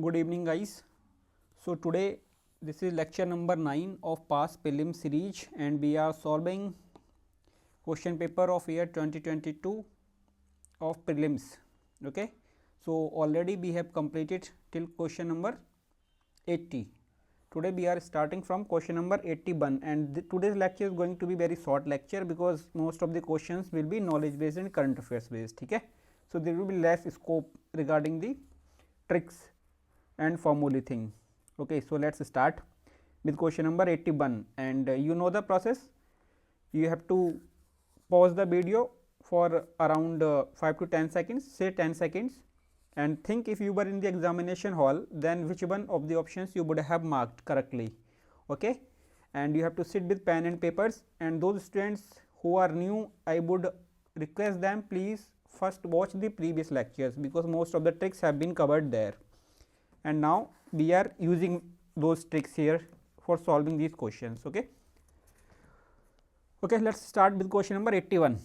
Good evening, guys. So today this is lecture number 9 of past prelim series, and we are solving question paper of year 2022 of prelims. Okay, so already we have completed till question number 80. Today we are starting from question number 81, and today's lecture is going to be very short lecture because most of the questions will be knowledge based and current affairs based. Okay, so there will be less scope regarding the tricks and formulae thing. Okay, so let's start with question number 81, and you know the process. You have to pause the video for around 5 to 10 seconds, say 10 seconds, and think if you were in the examination hall, then which one of the options you would have marked correctly. Okay, and you have to sit with pen and papers, and those students who are new, I would request them, please first watch the previous lectures because most of the tricks have been covered there, and now we are using those tricks here for solving these questions. Okay, let's start with question number 81.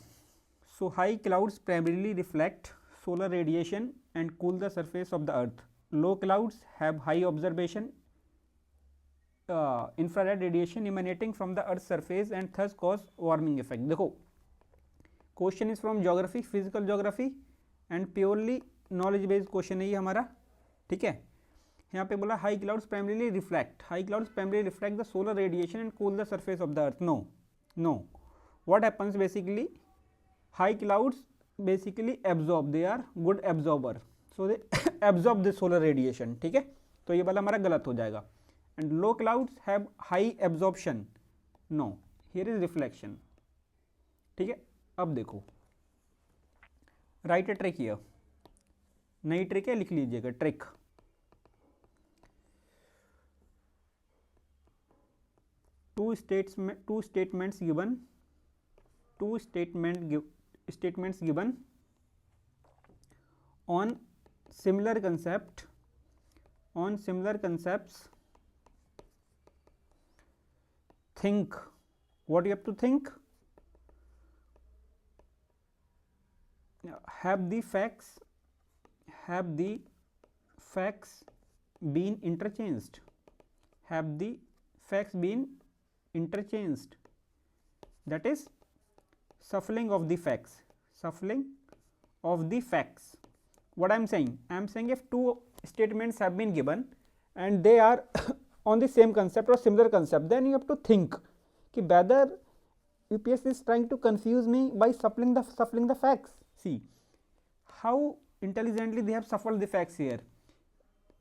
So high clouds primarily reflect solar radiation and cool the surface of the earth. Low clouds have high observation infrared radiation emanating from the earth's surface and thus cause warming effect. देखो, question is from geography, physical geography and purely knowledge based question है ये हमारा. ठीक है, यहाँ पे बोला high clouds primarily reflect the solar radiation and cool the surface of the earth. No what happens basically, high clouds basically absorb, they are good absorber, so they absorb the solar radiation. ठीक है, तो ये वाला हमारा गलत हो जाएगा. And low clouds have high absorption, no, here is reflection. ठीक है, अब देखो, राइट ए ट्रिक हियर, नई ट्रिक है, लिख लीजिएगा trick. Two statements given on similar concepts. Think what you have to think. Have the facts been interchanged? Have the facts been interchanged? That is shuffling of the facts. What I am saying, if two statements have been given and they are on the same concept or similar concept, then you have to think ki whether UPSC is trying to confuse me by shuffling the facts. See how intelligently they have shuffled the facts here.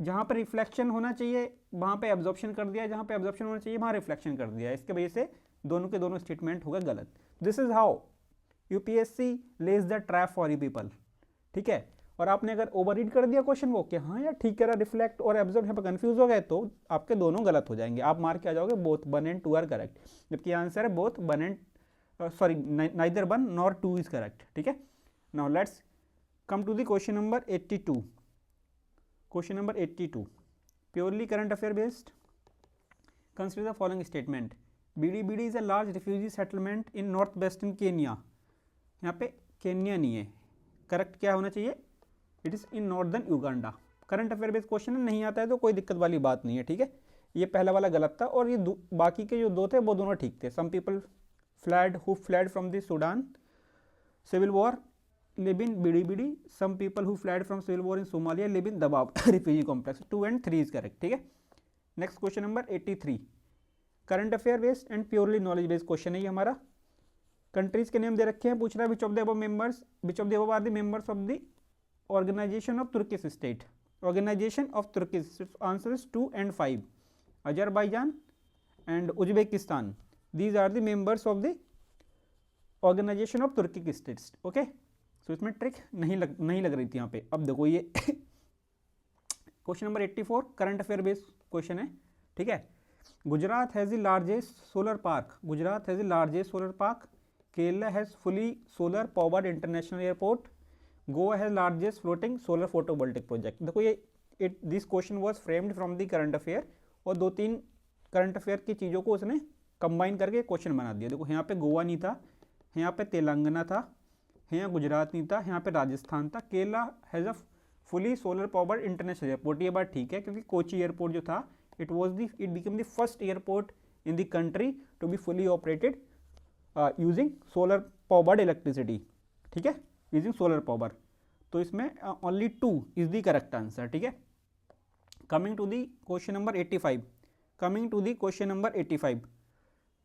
जहाँ पर reflection होना चाहिए वहाँ पे absorption कर दिया, जहाँ पे एब्जॉर्प्शन होना चाहिए वहाँ रिफ्लेक्शन कर दिया. इसके वजह से दोनों के दोनों स्टेटमेंट होगा गलत. This is how UPSC Lay's the trap for you people. ठीक है, और आपने अगर ओवररीड कर दिया क्वेश्चन को कि हाँ यार ठीक कह रहा, रिफ्लेक्ट और एब्जॉर्ब, यहाँ पर कंफ्यूज हो गए तो आपके दोनों गलत हो जाएंगे. आप मार्क क्या जाओगे, बोथ 1 and 2 आर करेक्ट, जबकि आंसर है both 1 and neither 1 nor 2 is correct. ठीक है, now let's come to the question number 82. Question number 82, purely current affair based. Consider the following statement. BDBD is a large refugee settlement in northwestern Kenya. यहाँ पे Kenya नहीं है, correct क्या होना चाहिए, it is in northern Uganda. Current affair based question नहीं आता है तो कोई दिक्कत वाली बात नहीं है. ठीक है, ये पहला वाला गलत था और ये बाकी के जो दो थे वो दोनों ठीक थे. Some people fled from the Sudan civil war live in BDBD. Some people who fled from civil war in Somalia live in Dadaab refugee complex. 2 and 3 is correct. ठीक है, next question number 83, current affair based and purely knowledge based question है ये हमारा. Countries के name दे रखे हैं, पूछ रहा है which of the above are the members of the organisation of Turkish state. Organisation of Turkish, answer is 2 and 5. Azerbaijan and Uzbekistan, these are the members of the organisation of Turkish states. Okay, so इसमें trick नहीं लग रही थी यहाँ पे. अब देखो ये question number 84 current affair based question है. ठीक है, Gujarat has the largest solar park. Kerala has fully solar powered international airport. Goa has largest floating solar photovoltaic project. देखो ये this question was framed from the current affair, और 2-3 current affair की चीज़ों को उसने कंबाइन करके क्वेश्चन बना दिया. देखो यहाँ पे गोवा नहीं था, यहाँ पे तेलंगाना था, यहाँ गुजरात नहीं था, यहाँ पे राजस्थान था. Kerala has a fully solar powered international airport. ये बात ठीक है क्योंकि कोची एयरपोर्ट जो था it become the first airport in the country to be fully operated using solar powered electricity, ठीक है, यूजिंग सोलर पावर। तो इसमें only 2 is the correct answer, ठीक है। Coming to the question number 85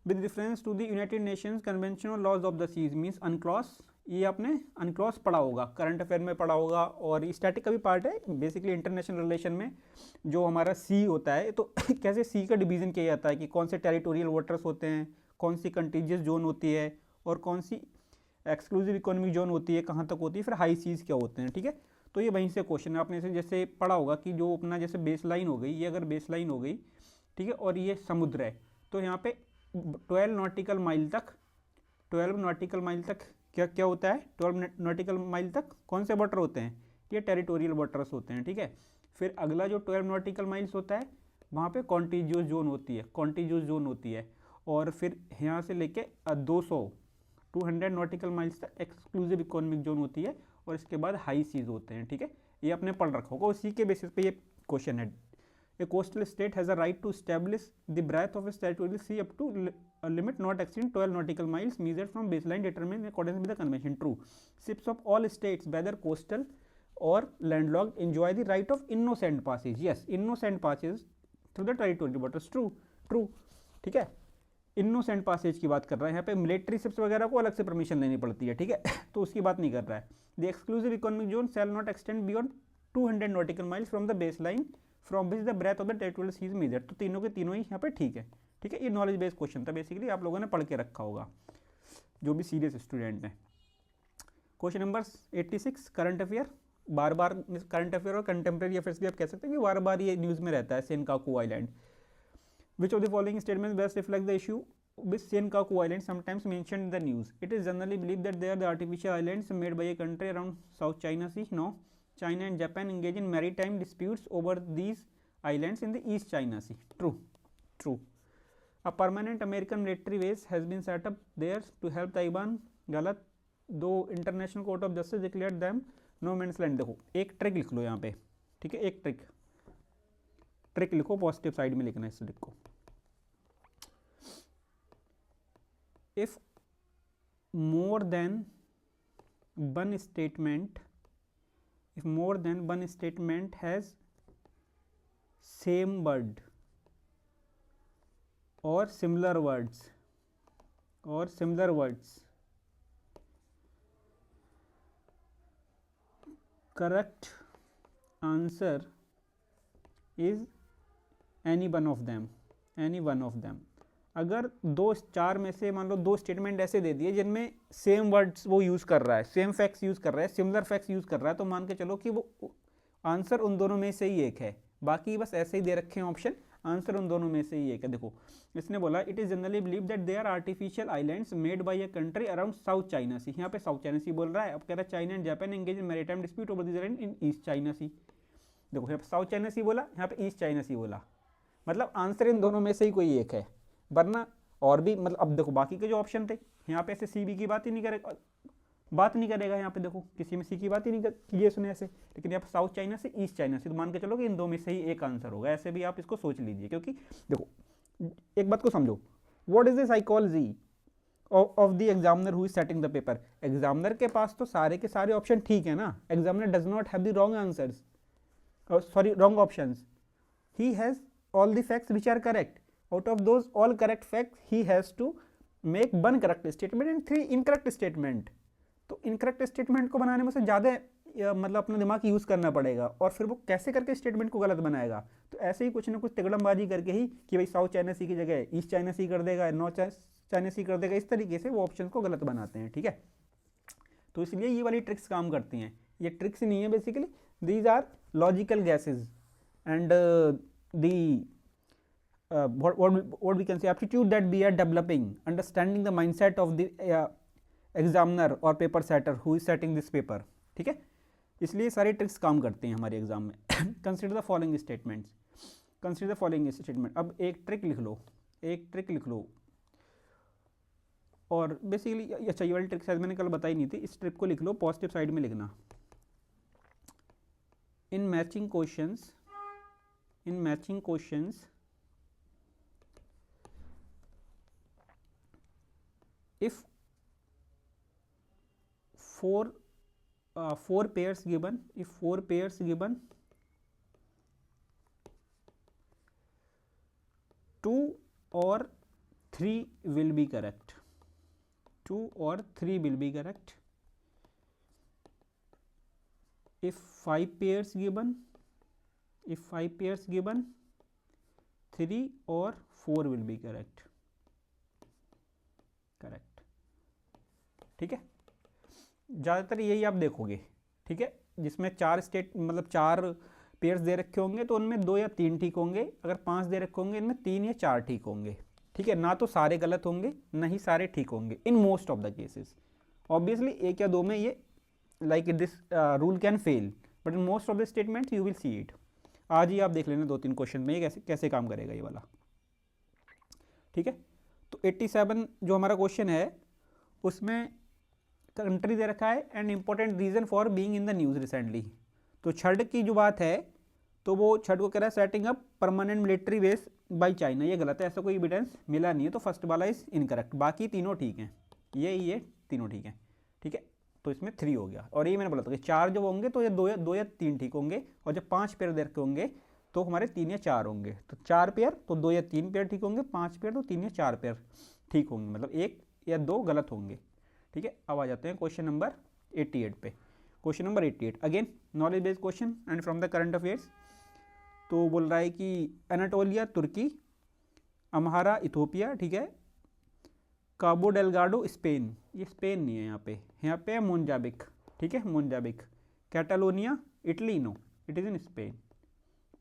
with reference to the United Nations convention on laws of the seize means अनक्लॉस। ये आपने अनक्लॉस पढ़ा होगा, करंट अफेयर में पढ़ा होगा, और स्टैटिक का भी पार्ट है बेसिकली। इंटरनेशनल रिलेशन में जो हमारा सी होता है तो कैसे सी का डिवीजन किया जाता है कि कौन से टेरिटोरियल वाटर्स होते हैं, कौन सी कंटीजियस जोन होती है और कौन सी एक्सक्लूसिव इकोनॉमिक जोन होती है, कहाँ तक होती है, फिर हाई सीज क्या होते हैं, ठीक है। तो ये वहीं से क्वेश्चन है, आपने जैसे पढ़ा होगा कि जो अपना जैसे बेस लाइन हो गई, ये अगर बेस लाइन हो गई, ठीक है, और ये समुद्र है, तो यहाँ पे 12 नॉटिकल माइल तक क्या होता है, 12 नॉटिकल माइल तक कौन से वाटर होते हैं, ये टेरिटोरियल वाटर्स होते हैं, ठीक है। फिर अगला जो 12 नॉटिकल माइल्स होता है वहाँ पे कॉन्टीजियस जोन होती है, और फिर यहाँ से लेके 200 नॉटिकल माइल्स तक एक्सक्लूसिव इकोनॉमिक जोन होती है, और इसके बाद हाई सीज होते हैं, ठीक है। ये आपने पढ़ रखा होगा, उसी के बेसिस पे ये क्वेश्चन है। A coastal state has a right to establish the breadth of its territorial sea up to a limit not exceeding 12 nautical miles measured from baseline determined in accordance with the convention. True. Ships of all states, whether coastal or landlocked, enjoy the right of innocent passage. Yes, innocent passage through the territorial waters. True. ठीक है, innocent Passage की बात कर रहा है यहाँ पे। Military ships वगैरह को अलग से परमिशन लेनी पड़ती है, ठीक है, तो उसकी बात नहीं कर रहा है। The exclusive economic zone shall not extend beyond 200 nautical miles from the base line from which the breath of the territorial sea is measured. तो तीनों के तीनों ही यहाँ पे ठीक है, ठीक है। ये नॉलेज बेस्ड क्वेश्चन था, बेसिकली आप लोगों ने पढ़ के रखा होगा जो भी सीरियस स्टूडेंट हैं। Question number 86 current affair. बार बार करंट अफेयर और कंटेम्प्रेरी अफेयर्स भी आप कह सकते हैं कि बार बार ये न्यूज़ में रहता है। Senkaku island, which of the following statements best reflect the issue with Senkaku Island sometimes mentioned in the news? It is generally believed that they are the artificial islands made by a country around South China Sea. No, China and Japan engage in maritime disputes over these islands in the East China Sea. True. A permanent American military base has been set up there to help Taiwan. गलत, though International Court of Justice declared them no man's land. देखो एक trick लिख लो यहाँ पे, ठीक है, एक trick लिखो, पॉजिटिव साइड में लिखना है इस ट्रिक को। If more than one statement has same word or similar words, correct answer is any one of them। अगर 2-4 में से मान लो 2 स्टेटमेंट ऐसे दे दिए जिनमें सेम वर्ड्स वो यूज़ कर रहा है, सेम फैक्ट्स यूज़ कर रहा है, सिमिलर फैक्ट्स यूज़ कर रहा है, तो मान के चलो कि वो आंसर उन दोनों में से ही एक है। बाकी बस ऐसे ही दे रखे हैं ऑप्शन, आंसर उन दोनों में से ही एक है। देखो इसने बोला it is generally believe that they are artificial islands made by a country around south China sea. यहाँ पे साउथ चाइना सी बोल रहा है, अब कह रहा है China and Japan engage in maritime dispute over this island in east China sea. देखो यहाँ पे साउथ चाइना सी बोला, यहाँ पे ईस्ट चाइना सी बोला, मतलब आंसर इन दोनों में से ही कोई एक है, वरना और भी मतलब। अब देखो बाकी के जो ऑप्शन थे यहाँ पे ऐसे सी बी की बात ही नहीं करेगा यहाँ पे, देखो किसी में सी की बात ही नहीं किए सुने ऐसे, लेकिन यहाँ पे साउथ चाइना से ईस्ट चाइना से, तो मान के चलो कि इन दो में से ही एक आंसर होगा। ऐसे भी आप इसको सोच लीजिए, क्योंकि देखो एक बात को समझो, what is the psychology of the examiner who is setting the paper. Examiner के पास तो सारे के सारे ऑप्शन ठीक है ना, examiner does not have the wrong answers, sorry wrong options, he has all the facts which are correct. Out of those all correct facts, he has to make 1 correct statement and 3 incorrect statement। तो incorrect statement को बनाने में से ज़्यादा मतलब अपना दिमाग use करना पड़ेगा, और फिर वो कैसे करके स्टेटमेंट को गलत बनाएगा। तो ऐसे ही कुछ ना कुछ तिगड़मबाजी करके ही कि भाई साउथ चाइना सी की जगह ईस्ट चाइना सी कर देगा, नॉर्थ चाइना सी कर देगा, इस तरीके से वो ऑप्शन को गलत बनाते हैं, ठीक है। तो इसलिए ये वाली ट्रिक्स काम करती हैं। ये ट्रिक्स नहीं है basically, these are logical guesses and the what we can say aptitude that we are developing, understanding the mindset of the examiner or paper setter who is setting this paper, ठीक है। इसलिए सारे tricks काम करते हैं हमारे exam में। Consider the following statement. अब एक ट्रिक लिख लो, और बेसिकली अच्छा ये वाली ट्रिक शायद मैंने कल बताई नहीं थी, इस ट्रिक को लिख लो, पॉजिटिव साइड में लिखना। in matching questions if four pairs given, two or three will be correct. If five pairs given, three or four will be correct. ठीक है, ज़्यादातर यही आप देखोगे, ठीक है, जिसमें चार स्टेट मतलब चार पेयर्स दे रखे होंगे तो उनमें 2 या 3 ठीक होंगे, अगर 5 दे रखे होंगे इनमें 3 या 4 ठीक होंगे, ठीक है, ना तो सारे गलत होंगे ना ही सारे ठीक होंगे in most of the cases. Obviously 1 या 2 में ये like this rule can fail, but in most of the statements you will see it. आज ही आप देख लेना 2-3 क्वेश्चन में ये कैसे काम करेगा ये वाला, ठीक है। तो 87 जो हमारा क्वेश्चन है उसमें कंट्री दे रखा है and important reason for being in the news recently. तो छड़ की जो बात है तो वो छड़ को कह रहा है setting up permanent military base by China, ये गलत है, ऐसा कोई एविडेंस मिला नहीं है, तो फर्स्ट वाला इज इनकरेक्ट, बाकी तीनों ठीक हैं, ये तीनों ठीक हैं, ठीक है। तो इसमें 3 हो गया, और ये मैंने बोला था कि 4 जो होंगे तो ये 2 या 3 ठीक होंगे, और जब 5 पेयर दे रखे होंगे तो हमारे 3 या 4 होंगे, तो 4 पेयर तो 2 या 3 पेयर ठीक होंगे, 5 पेयर तो 3 या 4 पेयर ठीक होंगे, मतलब 1 या 2 गलत होंगे, ठीक है। अब आ जाते हैं क्वेश्चन नंबर 88 पे। Question number 88 again knowledge based question and from the current affairs. तो बोल रहा है कि एनाटोलिया तुर्की, अम्हारा इथोपिया, ठीक है, काबो डेलगाडो स्पेन, ये स्पेन नहीं है यहाँ पे है मोन्जाबिक, ठीक है, Mozambique, Catalonia Italy, no it is in Spain,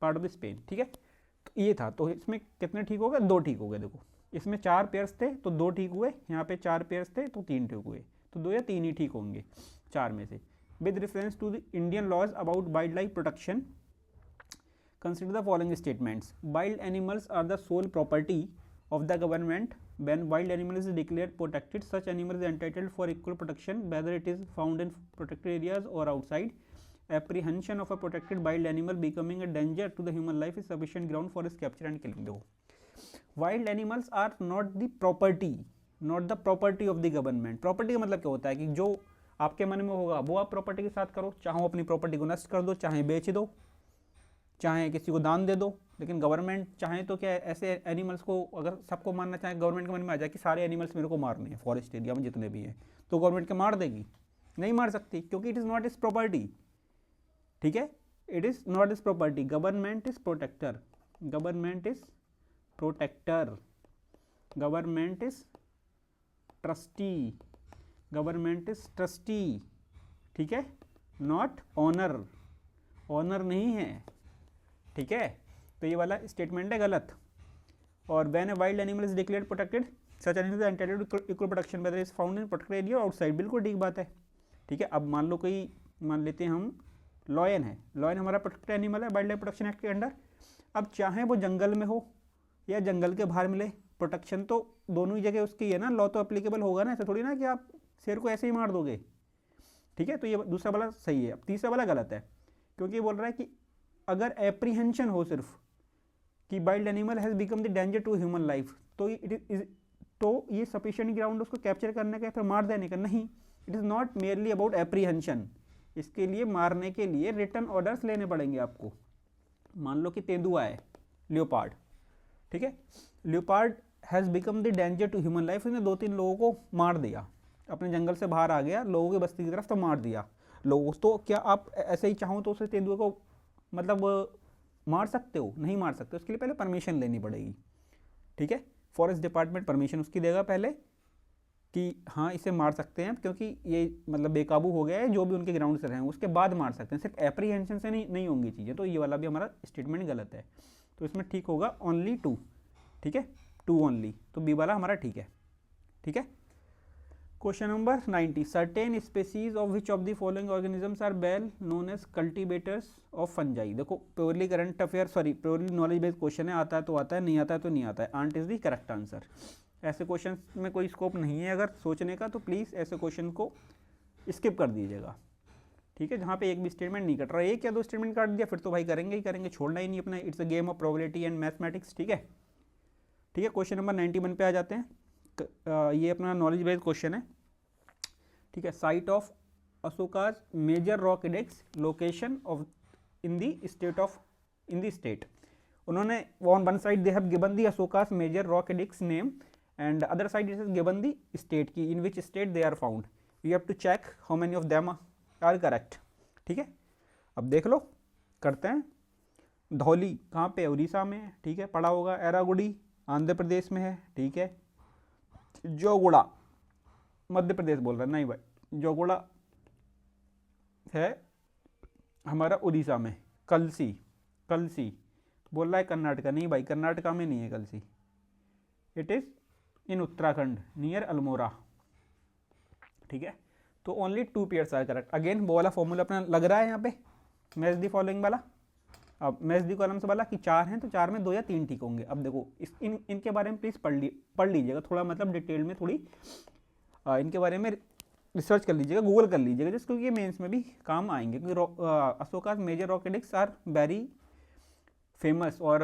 part of the Spain, ठीक है। तो ये था, तो इसमें कितने ठीक हो गए, 2 ठीक हो गए। देखो इसमें 4 पेयर्स थे तो 2 ठीक हुए, यहाँ पे 4 पेयर्स थे तो 3 ठीक हुए, तो 2 या 3 ही ठीक होंगे 4 में से। With reference to the Indian laws about wild life protection consider the following statements. Wild animals are the sole property of the government. When wild animal is declared protected, such animal is entitled for equal protection whether it is found in protected areas or outside. Apprehension of a protected wild animal becoming a danger to the human life is sufficient ground for its capture and killing. देखो wild animals are not the property of the government. Property का मतलब क्या होता है कि जो आपके मन में होगा वो आप प्रॉपर्टी के साथ करो, चाहे अपनी प्रॉपर्टी को नष्ट कर दो, चाहे बेच दो, चाहे किसी को दान दे दो, लेकिन गवर्नमेंट चाहे तो क्या ऐसे एनिमल्स को अगर सबको मारना चाहे, गवर्नमेंट के मन में आ जाए कि सारे एनिमल्स मेरे को मारने हैं फॉरेस्ट एरिया में जितने भी हैं, तो गवर्नमेंट के मार देगी? नहीं मार सकती, क्योंकि it is not is property, ठीक है, it is not is property. Government is protector, government is protector, government is trustee, government is trustee, ठीक है, नॉट ऑनर, ऑनर नहीं है, ठीक है। तो ये वाला स्टेटमेंट है गलत। और when a wild animal is declared protected such animal is entitled to equal protection whether is found in protected area outside, बिल्कुल ठीक बात है, ठीक है। अब मान लो कोई, मान लेते हैं हम लॉयन है, लॉयन हमारा प्रोटेक्टेड एनिमल है वाइल्ड लाइफ प्रोटेक्शन एक्ट के अंडर। अब चाहे वो जंगल में हो या जंगल के बाहर मिले, प्रोटेक्शन तो दोनों ही जगह उसकी है ना, लॉ तो अप्लीकेबल होगा ना, ऐसा थोड़ी ना कि आप शेर को ऐसे ही मार दोगे, ठीक है। तो ये दूसरा वाला सही है। अब तीसरा वाला गलत है, क्योंकि ये बोल रहा है कि अगर एप्रीहेंशन हो सिर्फ कि wild animal has become the danger to human life, तो ये सफिशिएंट ग्राउंड उसको कैप्चर करने का फिर मार देने का नहीं, it is not merely about apprehension. इसके लिए मारने के लिए रिटर्न ऑर्डर्स लेने पड़ेंगे आपको। मान लो कि तेंदुआ है, लियोपार्ड, ठीक है, leopard has become the danger to human life, उसने 2-3 लोगों को मार दिया, अपने जंगल से बाहर आ गया, लोगों की बस्ती की तरफ तो मार दिया लोगों, तो क्या आप ऐसे ही चाहो तो उसे तेंदुए को मतलब मार सकते हो? नहीं मार सकते, उसके लिए पहले परमिशन लेनी पड़ेगी, ठीक है। फॉरेस्ट डिपार्टमेंट परमिशन उसकी देगा पहले कि हाँ इसे मार सकते हैं, क्योंकि ये मतलब बेकाबू हो गया है, जो भी उनके ग्राउंड से रहें उसके बाद मार सकते हैं, सिर्फ एप्रीहेंशन से नहीं होंगी चीज़ें। तो ये वाला भी हमारा स्टेटमेंट गलत है, तो इसमें ठीक होगा ओनली 2, ठीक है, 2 ओनली, तो बी वाला हमारा ठीक है, ठीक है। Question number 90 certain species of which of the following organisms are well known as cultivators of fungi. देखो purely current affair purely knowledge based question है, आता है तो आता है, नहीं आता है तो नहीं आता है, aunt is the correct answer. ऐसे क्वेश्चन में कोई स्कोप नहीं है अगर सोचने का, तो प्लीज़ ऐसे क्वेश्चन को स्किप कर दीजिएगा, ठीक है, जहाँ पे एक भी स्टेटमेंट नहीं कट रहा, एक या दो स्टेटमेंट काट दिया फिर तो भाई करेंगे ही करेंगे, छोड़ना ही नहीं अपना, it's a game of probability and mathematics. ठीक है, ठीक है, क्वेश्चन नंबर 91 पे आ जाते हैं। ये अपना नॉलेज बेस्ड क्वेश्चन है। ठीक है, site of Ashoka's major rock edicts, location of in the state of in the state. उन्होंने on one side they have given the Ashoka's major rock edicts name and other side it is given the state की in which state they are found. You have to check how many of them are correct. ठीक है, अब देख लो, करते हैं। धौली कहाँ पे, उड़ीसा में है, ठीक है, पढ़ा होगा। एरागुड़ी आंध्र प्रदेश में है, ठीक है। जोगुड़ा मध्य प्रदेश बोल रहा है, नहीं भाई, जोगुड़ा है हमारा उड़ीसा में। कलसी, कलसी बोल रहा है कर्नाटका, नहीं भाई कर्नाटका में नहीं है Kalsi, it is in Uttarakhand near Almora. ठीक है, तो only 2 pairs are correct. Again वो वाला फॉर्मूला अपना लग रहा है यहाँ पे, मैच दी फॉलोइंग वाला। अब मैच दी कॉलम से वाला कि 4 हैं तो 4 में 2 या 3 ठीक होंगे। अब देखो इनके बारे में प्लीज़ पढ़ लीजिएगा थोड़ा, मतलब डिटेल में थोड़ी इनके बारे में रिसर्च कर लीजिएगा, गूगल कर लीजिएगा, जिसको ये मेंस में भी काम आएंगे, क्योंकि Ashoka's major rock edicts are very famous और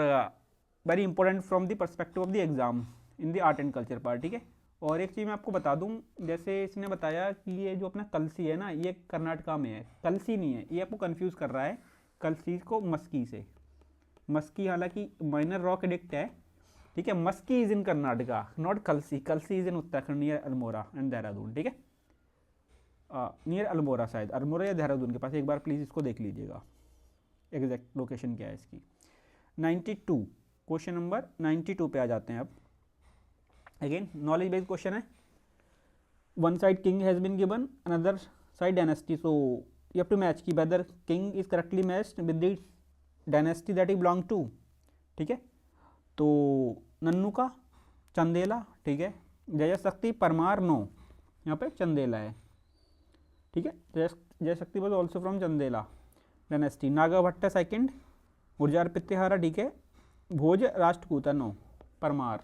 very important from the perspective of the exam in the art and culture part. ठीक है, और एक चीज़ मैं आपको बता दूं, जैसे इसने बताया कि ये जो अपना कलसी है ना, ये कर्नाटका में है, कलसी नहीं है, ये आपको कंफ्यूज कर रहा है कलसी को मस्की से। मस्की हालांकि माइनर रॉक एडिक्ट है, ठीक है, Maski is in Karnataka not Kalsi, Kalsi is in Uttarakhand near Almora and Dehradun. ठीक है, नियर अल्मोड़ा, शायद अल्मोड़ा या देहरादून के पास, एक बार प्लीज़ इसको देख लीजिएगा एग्जैक्ट लोकेशन क्या है इसकी। 92 क्वेश्चन नंबर 92 पे आ जाते हैं अब। अगेन नॉलेज बेस्ड क्वेश्चन है। One side king has been given, another side dynasty, so you have to match की whether king is correctly matched with the dynasty that he belong to. ठीक है, तो नन्नू का चंदेला, ठीक है, जय शक्ति परमार नो, यहाँ पे चंदेला है। ठीक है, जय शक्ति was also from Chandela dynasty. Naga भट्टा सेकेंड, गुर्जार पित्तेहारा, ठीक है, भोज राष्ट्रकूटा नो, परमार,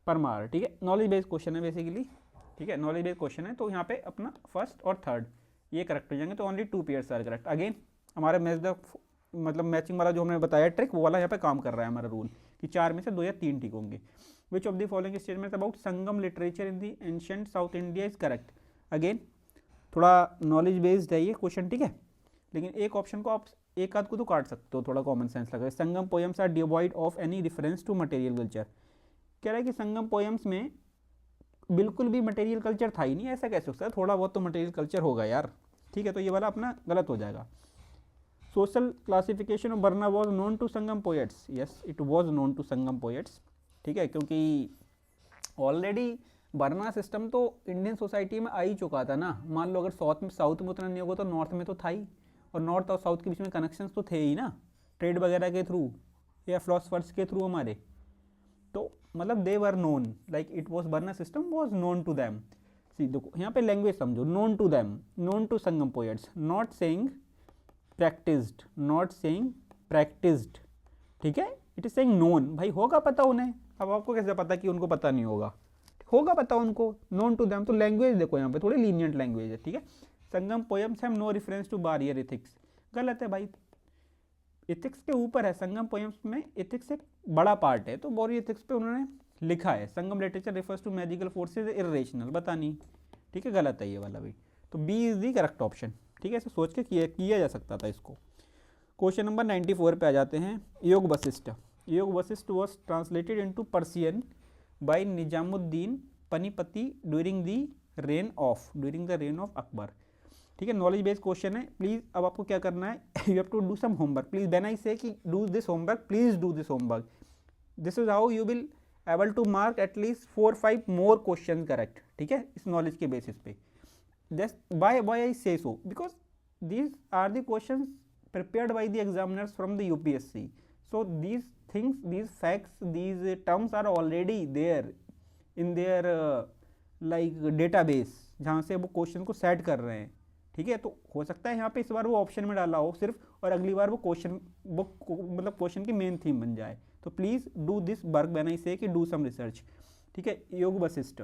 परमार। ठीक है, नॉलेज बेस्ड क्वेश्चन है बेसिकली। ठीक है, नॉलेज बेस्ड क्वेश्चन है, तो यहाँ पे अपना फर्स्ट और थर्ड ये करेक्ट हो जाएंगे, तो only 2 pairs are correct. Again हमारा मैच द मतलब मैचिंग वाला जो हमने बताया ट्रिक, वो वाला यहाँ पे काम कर रहा है हमारा रूल कि 4 में से 2 या 3 ठीक होंगे। विच of the following statements about Sangam literature in the ancient south India is correct. Again थोड़ा नॉलेज बेस्ड है ये क्वेश्चन, ठीक है, लेकिन एक ऑप्शन को आप एक आध को तो काट सकते हो, थोड़ा कॉमन सेंस लगा। Sangam poems are devoid of any reference to material culture. कह रहा है कि संगम पोएम्स में बिल्कुल भी मटेरियल कल्चर था ही नहीं, ऐसा कैसे हो सकता है, थोड़ा बहुत तो मटेरियल कल्चर होगा यार। ठीक है, तो ये वाला अपना गलत हो जाएगा। Social classification of varna was known to Sangam poets, yes it was known to Sangam poets. ठीक है, क्योंकि ऑलरेडी बर्ना सिस्टम तो इंडियन सोसाइटी में आ ही चुका था ना। मान लो अगर साउथ में उतना नहीं होगा तो नॉर्थ में तो था ही, और नॉर्थ और साउथ के बीच में कनेक्शंस तो थे ही ना, ट्रेड वगैरह के थ्रू या फिलोसफर्स के थ्रू हमारे, तो मतलब they were known, like it was varna system was known to them. See देखो यहाँ पे लैंग्वेज समझो, known to them, known to Sangam poets, not saying practised, not saying practised. ठीक है, इट इज सेइंग नोन, भाई होगा पता उन्हें, अब आपको कैसे पता कि उनको पता नहीं होगा, होगा पता उनको, नोन टू देम। तो लैंग्वेज देखो यहाँ पे थोड़ी लीनियंट लैंग्वेज है। ठीक है, Sangam poems have no reference to warrior ethics, गलत है भाई, एथिक्स के ऊपर है संगम पोएम्स में, एथिक्स एक बड़ा पार्ट है, तो बारियर एथिक्स पे उन्होंने लिखा है Sangam literature refers to magical forces irrational, पता नहीं। ठीक है, गलत है ये वाला भी, तो B is the correct option. ठीक है, ऐसे सोच के किया जा सकता था इसको। क्वेश्चन नंबर 94 पे आ जाते हैं। Yoga Vasishtha, Yoga Vasishtha was translated into Persian by Nizamuddin Panipati during the reign of Akbar. ठीक है, नॉलेज बेस्ड क्वेश्चन है। प्लीज अब आपको क्या करना है, you have to do some homework please, when I say कि do this homework, please do this homework, this is how you will able to mark at least 4-5 more question correct. ठीक है, इस नॉलेज के बेसिस पे। Just by I say so because these are the question prepared by the examiners from the UPSC. So these things, these facts, these terms are already there in their like database, जहाँ से वो question को set कर रहे हैं। ठीक है, तो हो सकता है यहाँ पे इस बार वो ऑप्शन में डाला हो सिर्फ, और अगली बार वो क्वेश्चन मतलब क्वेश्चन की मेन थीम बन जाए। तो please do this work when I say कि डू सम रिसर्च। ठीक है, योग Vashishtha,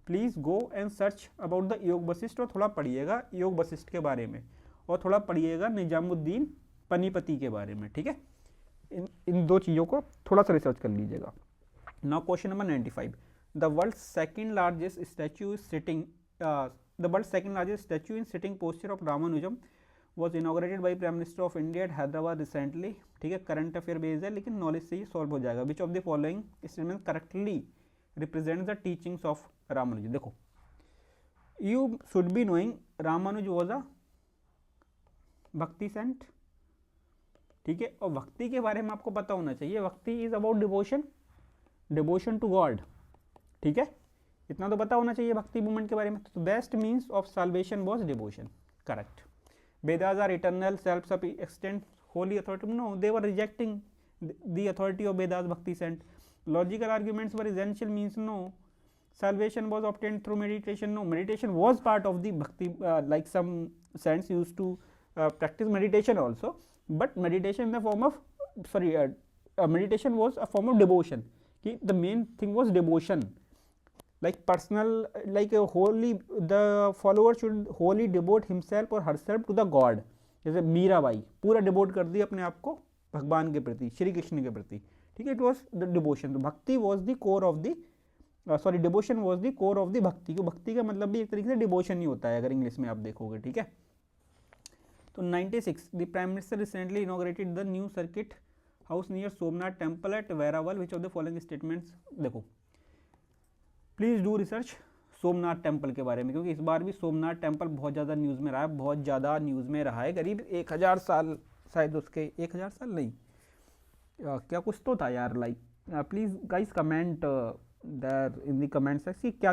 please go and search about the योग वशिष्ठ, और थोड़ा पढ़िएगा योग वशिष्ठ के बारे में। और थोड़ा पढ़िएगा निजामुद्दीन पनीपति के बारे में, ठीक है। इन दो चीज़ों को थोड़ा सा रिसर्च कर लीजिएगा। Now question number 95, the world second largest statue is sitting the world's second largest statue in sitting posture of Ramanujam was inaugurated by Prime Minister of India at Hyderabad recently, ठीक है। Current affair based है लेकिन knowledge से ही solve हो जाएगा। Which of the following statement correctly represents the teachings of Ramanuja. देखो, you should be knowing Ramanuja was a bhakti saint, ठीक है। और भक्ति के बारे में आपको पता होना चाहिए, bhakti is about devotion, devotion to God, ठीक है। इतना तो पता होना चाहिए भक्ति मूवमेंट के बारे में। तो best means of salvation was devotion, correct. Vedas are eternal self sub extend holy authority, no, they were rejecting the authority of Vedas bhakti saint. Logical arguments were essential means no. salvation was obtained through meditation, no, meditation was part of the bhakti, like some saints used to practice meditation also, but meditation in the form of meditation was a form of devotion, ki the main thing was devotion, like personal, like a holy, the follower should wholly devote himself or herself to the god। जैसे मीराबाई पूरा devote कर दिया अपने आप को भगवान के प्रति, श्री कृष्ण के प्रति, ठीक है। It was the devotion. तो भक्ति was the core of the devotion was the core of the भक्ति। भक्ति का मतलब भी एक तरीके से डिवोशन ही होता है अगर इंग्लिश में आप देखोगे, ठीक है। तो 96, the prime minister recently inaugurated the new circuit house near Somnath temple at Veraval, which of the following statements. देखो, please do research Somnath temple के बारे में, क्योंकि इस बार भी सोमनाथ टेम्पल बहुत ज़्यादा न्यूज़ में रहा है, बहुत ज़्यादा न्यूज़ में रहा है। करीब 1000 साल, शायद उसके 1000 साल नहीं, क्या कुछ तो था यार। Like please guys comment there in the comment section, क्या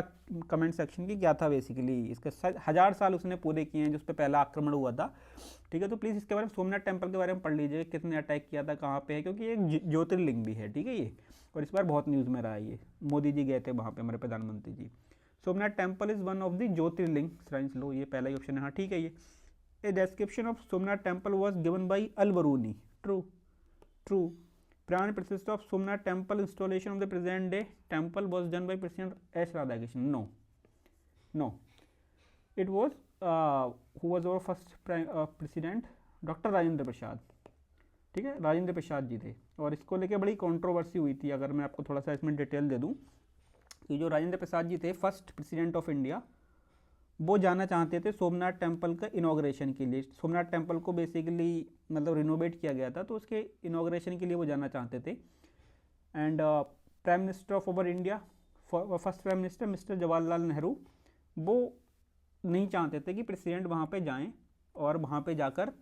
कमेंट सेक्शन की क्या था बेसिकली। इसके 1000 साल उसने पूरे किए हैं जिस पे पहला आक्रमण हुआ था, ठीक है। तो प्लीज़ इसके बारे में, सोमनाथ टेम्पल के बारे में पढ़ लीजिए, कितने अटैक किया था, कहाँ पे है, क्योंकि ये एक ज्योतिर्लिंग भी है, ठीक है ये। और इस बार बहुत न्यूज़ में रहा है ये, मोदी जी गए थे वहाँ पे, हमारे प्रधानमंत्री जी। Somnath temple is one of the jyotirlinga shrines, लो ये पहला ही ऑप्शन है, हाँ ठीक है ये। A description of Somnath temple was given by Al Biruni, true, true. Prime Minister of Somnath Temple installation of the present day temple was done by President S. Radhakrishnan. No, no, it was who was our first president, Dr. Rajendra Prasad, ठीक है, राजेंद्र प्रसाद जी थे। और इसको लेके बड़ी controversy हुई थी। अगर मैं आपको थोड़ा सा इसमें डिटेल दे दूं कि जो राजेंद्र प्रसाद जी थे फर्स्ट प्रेसिडेंट ऑफ इंडिया, वो जाना चाहते थे सोमनाथ टेम्पल का इनॉग्रेशन के लिए। सोमनाथ टेम्पल को बेसिकली मतलब रिनोवेट किया गया था, तो उसके इनॉग्रेशन के लिए वो जाना चाहते थे। And prime minister of over India, first prime minister mister Jawaharlal Nehru, वो नहीं चाहते थे कि प्रेसिडेंट वहाँ पे जाएं और वहाँ पे जाकर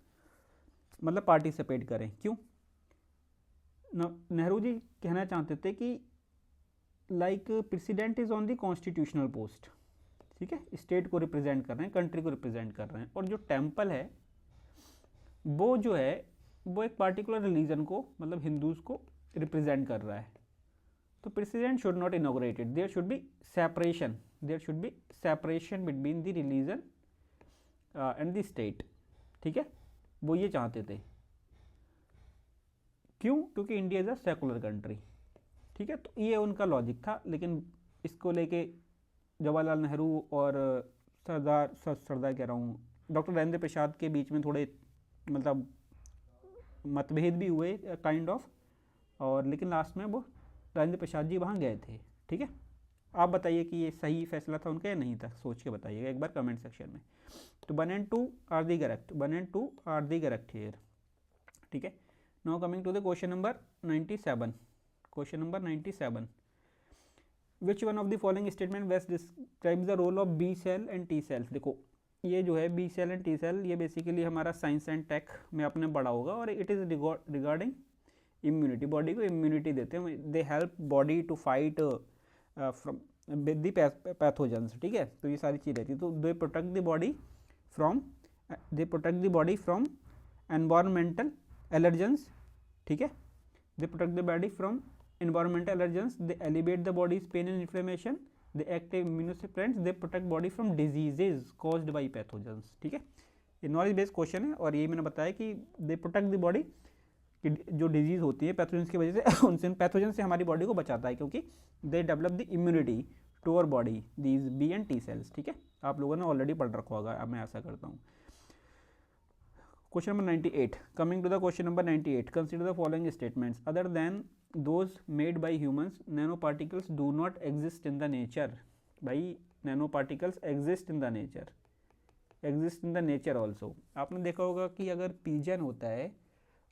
मतलब पार्टिसिपेट करें। क्यों? नेहरू जी कहना चाहते थे कि like president is on the constitutional post, ठीक है, स्टेट को रिप्रेजेंट कर रहे हैं, कंट्री को रिप्रेजेंट कर रहे हैं। और जो टेम्पल है वो जो है वो एक पार्टिकुलर रिलीजन को, मतलब हिंदूज को रिप्रेजेंट कर रहा है। तो president should not inaugurated, there should be separation, there should be separation between the religion and the state, ठीक है, वो ये चाहते थे। क्यों? क्योंकि India is a secular country, ठीक है। तो ये उनका लॉजिक था। लेकिन इसको लेके जवाहरलाल नेहरू और सरदार कह रहा हूँ, डॉक्टर राजेंद्र प्रसाद के बीच में थोड़े मतलब मतभेद भी हुए काइंड ऑफ, और लेकिन लास्ट में वो राजेंद्र प्रसाद जी वहाँ गए थे, ठीक है। आप बताइए कि ये सही फैसला था उनका या नहीं था, सोच के बताइएगा एक बार कमेंट सेक्शन में। तो 1 and 2 are the correct, 1 and 2 are the correct here, ठीक है। Now coming to the question number 97, question number 97, which one of the following statement best describes the role of B cell and T cells. देखो ये जो है B cell and T cell, ये basically हमारा science and tech में आपने पढ़ा होगा, और it is regarding immunity, body को इम्यूनिटी देते हैं, they help body to fight from with the pathogens, ठीक है। तो ये सारी चीज़ रहती है। तो they protect the body from environmental allergens, ठीक है, they protect the body from environmental allergens, they alleviate the body's pain and inflammation, they act as immunosuppressants, they protect body from diseases caused by pathogens, ठीक है। ये knowledge based question है, और ये मैंने बताया कि दे प्रोटेक्ट द बॉडी, कि जो डिजीज़ होती है पैथोजेंस की वजह से उनसे पैथोजन से हमारी बॉडी को बचाता है, क्योंकि they develop the immunity to our body, these B and T cells, ठीक है। आप लोगों ने ऑलरेडी पढ़ रखा होगा, अब मैं ऐसा करता हूँ। Question number 98. Coming to the question number 98. Consider the following statements. Other than those made by humans, nanoparticles do not exist in the nature. भाई nanoparticles exist in the nature. Exist in the nature also. आपने देखा होगा कि अगर pigeon होता है,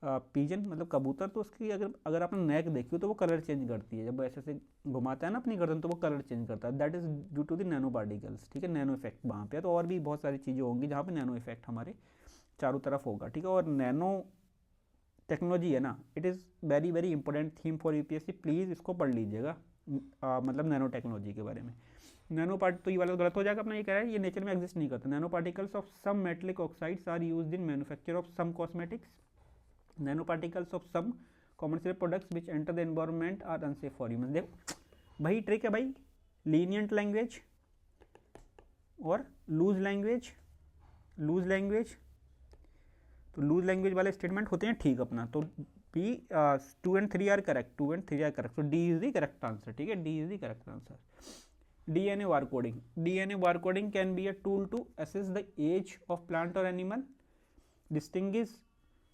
pigeon मतलब कबूतर, तो उसकी अगर आपने नेक देखी हो तो वो कलर चेंज करती है, जब ऐसे से घुमाता है ना अपनी गर्दन तो वो कलर चेंज करता है. That is due to the nano particles. ठीक है, नैनो इफेक्ट वहाँ पे. तो और भी बहुत सारी चीज़ें होंगी जहाँ पे नैनो इफेक्ट हमारे चारों तरफ होगा. ठीक है, और नैनो टेक्नोलॉजी है ना, it is very very important theme for UPSC. Please इसको पढ़ लीजिएगा, मतलब नैनो टेक्नोलॉजी के बारे में. नैनो पार्ट तो ये वाला गलत हो जाएगा अपना, ये कह रहा है ये नेचर में एग्जिस्ट नहीं करता. Nano particles of some metallic oxides are used in manufacture of some cosmetics. Nanoparticles of some commercial products which enter the environment are unsafe for human. देखो भाई ट्रिक है भाई, लीनियंट लैंग्वेज और loose language. Loose language तो loose language वाले statement होते हैं ठीक अपना. तो B 2 and 3 are correct. 2 and 3 are correct. तो D is the correct answer. ठीक है, D is the correct answer. DNA barcoding. DNA barcoding can be a tool to assess the age of plant or animal, distinguish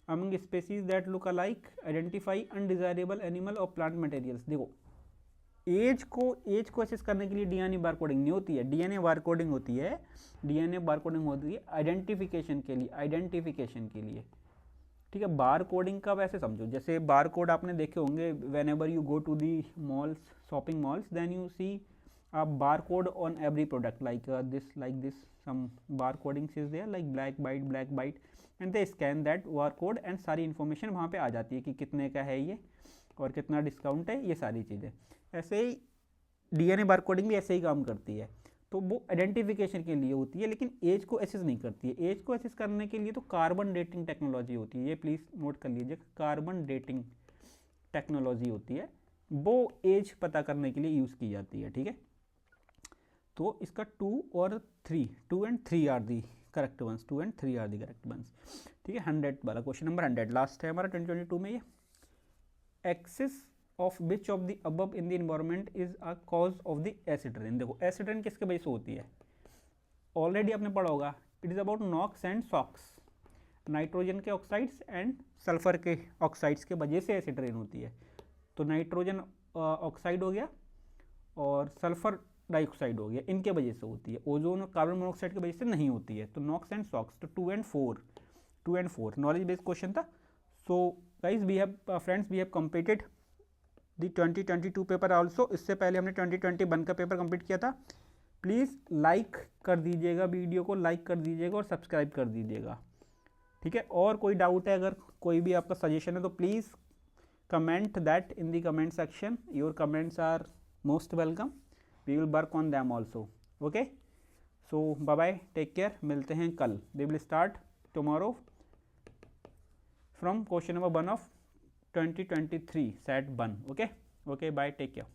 among species that look alike, identify undesirable animal or plant materials. देखो as को assess करने के लिए DNA barcoding नहीं होती है, DNA barcoding होती है. डीएनए बारकोडिंग होती है आइडेंटिफिकेशन के लिए, आइडेंटिफिकेशन के लिए. ठीक है, बार कोडिंग का वैसे समझो, जैसे बार कोड आपने देखे होंगे whenever you go to the malls, shopping malls, then you see a barcode on every product like this some barcoding is there like black bite and they scan that barcode and सारी information वहाँ पे आ जाती है कि कितने का है ये और कितना डिस्काउंट है, ये सारी चीज़ें. ऐसे ही डीएनए बारकोडिंग भी ऐसे ही काम करती है. तो वो आइडेंटिफिकेशन के लिए होती है लेकिन एज को एसेस नहीं करती है. एज को एसेस करने के लिए तो कार्बन डेटिंग टेक्नोलॉजी होती है, ये प्लीज़ नोट कर लीजिए. कार्बन डेटिंग टेक्नोलॉजी होती है, वो एज पता करने के लिए यूज़ की जाती है. ठीक है, तो इसका 2 और 3, 2 and 3 are the correct ones. 2 and 3 are the correct ones. ठीक है, 100 वाला क्वेश्चन नंबर 100 लास्ट है हमारा 2022 में. ये excess of which of the above in the environment is a cause of the acid rain. देखो एसिड रेन किसके वजह से होती है, ऑलरेडी आपने पढ़ा होगा. It is about NOx and SOx. Nitrogen के ऑक्साइड्स एंड सल्फर के ऑक्साइड्स के वजह से एसिड रेन होती है. तो नाइट्रोजन ऑक्साइड हो गया और सल्फर डाइऑक्साइड हो गया, इनके वजह से होती है. ओजोन और कार्बन मोनोऑक्साइड की वजह से नहीं होती है. तो नॉक्स एंड सॉक्स. तो 2 and 4 नॉलेज बेस्ड क्वेश्चन था. So guys we have friends, we have completed the 2022 paper also. इससे पहले हमने 2021 का पेपर कंप्लीट किया था. प्लीज़ लाइक कर दीजिएगा, वीडियो को लाइक कर दीजिएगा और सब्सक्राइब कर दीजिएगा. ठीक है, और कोई डाउट है, अगर कोई भी आपका सजेशन है तो please comment that in the comment section. Your comments are most welcome. We will work on them also. Okay, so bye bye, take care. मिलते हैं कल. We will start tomorrow from question number 1 of 2023 set 1. Okay, bye, take care.